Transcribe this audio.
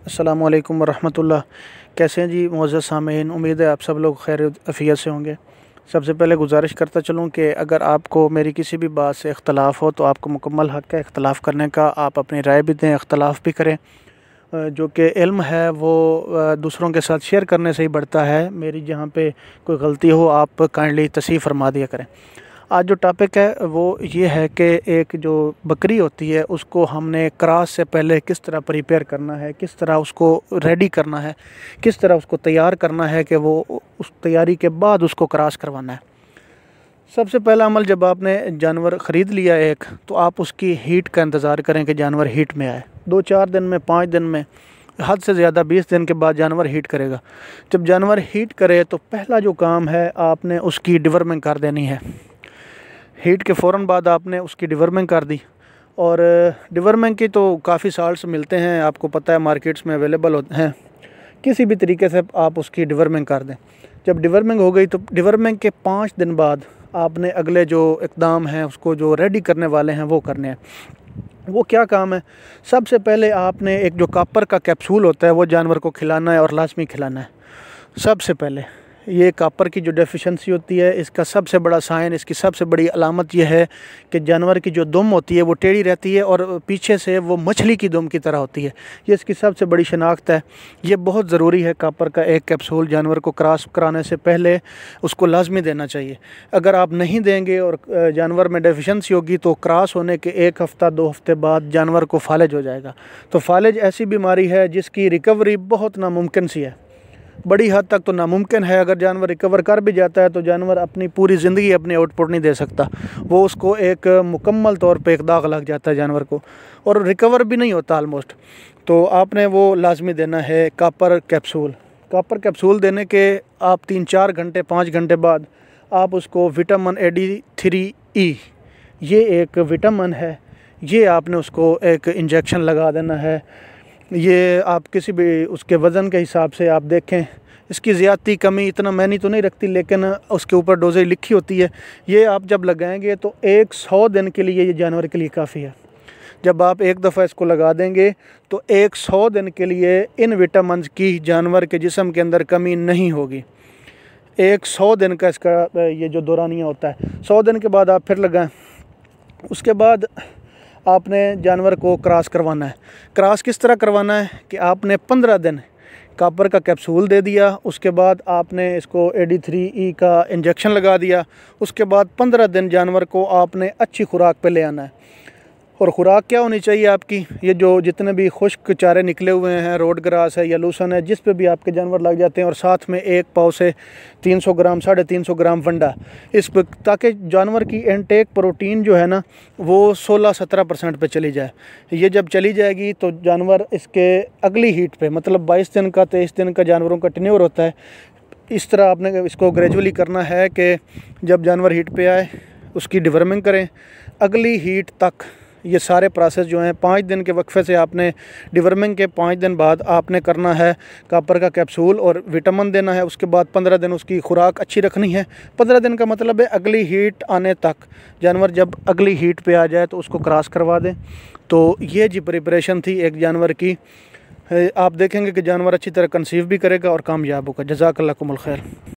अस्सलामु अलैकुम वरहमतुल्लाह। कैसे हैं जी मुअज़्ज़ज़ सामीन, उम्मीद है आप सब लोग खैर आफ़ियत से होंगे। सबसे पहले गुजारिश करता चलूँ कि अगर आपको मेरी किसी भी बात से इख्तलाफ हो तो आपको मुकम्मल हक़ है इख्तलाफ करने का। आप अपनी राय भी दें, इख्तलाफ भी करें। जो कि इल्म है वो दूसरों के साथ शेयर करने से ही बढ़ता है। मेरी जहाँ पे कोई गलती हो आप काइंडली तसीह फरमा दिया करें। आज जो टॉपिक है वो ये है कि एक जो बकरी होती है उसको हमने क्रॉस से पहले किस तरह प्रिपेयर करना है, किस तरह उसको रेडी करना है, किस तरह उसको तैयार करना है कि वो उस तैयारी के बाद उसको क्रॉस करवाना है। सबसे पहला अमल, जब आपने जानवर ख़रीद लिया एक, तो आप उसकी हीट का इंतज़ार करें कि जानवर हीट में आए। 2-4 दिन में, 5 दिन में, हद से ज़्यादा 20 दिन के बाद जानवर हीट करेगा। जब जानवर हीट करे तो पहला जो काम है आपने उसकी डिवर्मिंग कर देनी है। हीट के फ़ौरन बाद आपने उसकी डिवर्मिंग कर दी। और डिवर्मिंग की तो काफ़ी साल्ट्स मिलते हैं, आपको पता है मार्केट्स में अवेलेबल होते हैं। किसी भी तरीके से आप उसकी डिवर्मिंग कर दें। जब डिवर्मिंग हो गई तो डिवर्मिंग के 5 दिन बाद आपने अगले जो इक़दाम हैं उसको जो रेडी करने वाले हैं वो करने हैं। वो क्या काम है? सबसे पहले आपने एक जो कॉपर का कैप्सूल होता है वो जानवर को खिलाना है और लाजमी खिलाना है। सबसे पहले ये कॉपर की जो डेफिशिएंसी होती है, इसका सबसे बड़ा साइन, इसकी सबसे बड़ी अलामत यह है कि जानवर की जो दुम होती है वो टेढ़ी रहती है और पीछे से वो मछली की दुम की तरह होती है। ये इसकी सबसे बड़ी शनाख्त है। ये बहुत ज़रूरी है। कॉपर का एक कैप्सूल जानवर को क्रॉस कराने से पहले उसको लाजमी देना चाहिए। अगर आप नहीं देंगे और जानवर में डेफिशिएंसी होगी तो क्रॉस होने के 1 हफ़्ता 2 हफ़्ते बाद जानवर को फालिज हो जाएगा। तो फालिज ऐसी बीमारी है जिसकी रिकवरी बहुत नामुमकिन सी है, बड़ी हद तक तो नामुमकिन है। अगर जानवर रिकवर कर भी जाता है तो जानवर अपनी पूरी ज़िंदगी अपनी आउटपुट नहीं दे सकता। वो उसको एक मुकम्मल तौर पे एक दाग लग जाता है जानवर को और रिकवर भी नहीं होता ऑलमोस्ट। तो आपने वो लाजमी देना है कॉपर कैप्सूल। कॉपर कैप्सूल देने के आप 3-4 घंटे 5 घंटे बाद आप उसको विटामिन AD3E, ये एक विटामिन है, ये आपने उसको एक इंजेक्शन लगा देना है। ये आप किसी भी उसके वज़न के हिसाब से आप देखें, इसकी ज़्यादती कमी इतना मैंने तो नहीं रखती, लेकिन उसके ऊपर डोजेज लिखी होती है। ये आप जब लगाएंगे तो 100 दिन के लिए ये जानवर के लिए काफ़ी है। जब आप एक दफ़ा इसको लगा देंगे तो 100 दिन के लिए इन विटामिन की जानवर के जिस्म के अंदर कमी नहीं होगी। 100 दिन का इसका ये जो दौरानिया होता है। 100 दिन के बाद आप फिर लगाएं। उसके बाद आपने जानवर को क्रॉस करवाना है। क्रॉस किस तरह करवाना है कि आपने 15 दिन कॉपर का कैप्सूल दे दिया, उसके बाद आपने इसको AD3E का इंजेक्शन लगा दिया। उसके बाद 15 दिन जानवर को आपने अच्छी खुराक पे ले आना है। और ख़ुराक क्या होनी चाहिए आपकी? ये जो जितने भी खुश्क चारे निकले हुए हैं, रोड ग्रास है या लूसन है, जिस पे भी आपके जानवर लग जाते हैं, और साथ में 1 पाव से 300 ग्राम 350 ग्राम वंडा इस पर, ताकि जानवर की इनटेक प्रोटीन जो है ना वो 16-17% पे चली जाए। ये जब चली जाएगी तो जानवर इसके अगली हीट पे, मतलब 22 दिन का 23 दिन का जानवरों का टेन्योर होता है। इस तरह आपने इसको ग्रेजुअली करना है कि जब जानवर हीट पे आए उसकी डिवर्मिंग करें, अगली हीट तक ये सारे प्रोसेस जो हैं 5 दिन के वक्फे से आपने डिवर्मिंग के 5 दिन बाद आपने करना है कॉपर का कैप्सूल और विटामिन देना है। उसके बाद 15 दिन उसकी खुराक अच्छी रखनी है। 15 दिन का मतलब है अगली हीट आने तक। जानवर जब अगली हीट पे आ जाए तो उसको क्रॉस करवा दें। तो ये जी प्रिपरेशन थी एक जानवर की। आप देखेंगे कि जानवर अच्छी तरह कंसीव भी करेगा और कामयाब होगा। जज़ाकल्लाहुल खैर।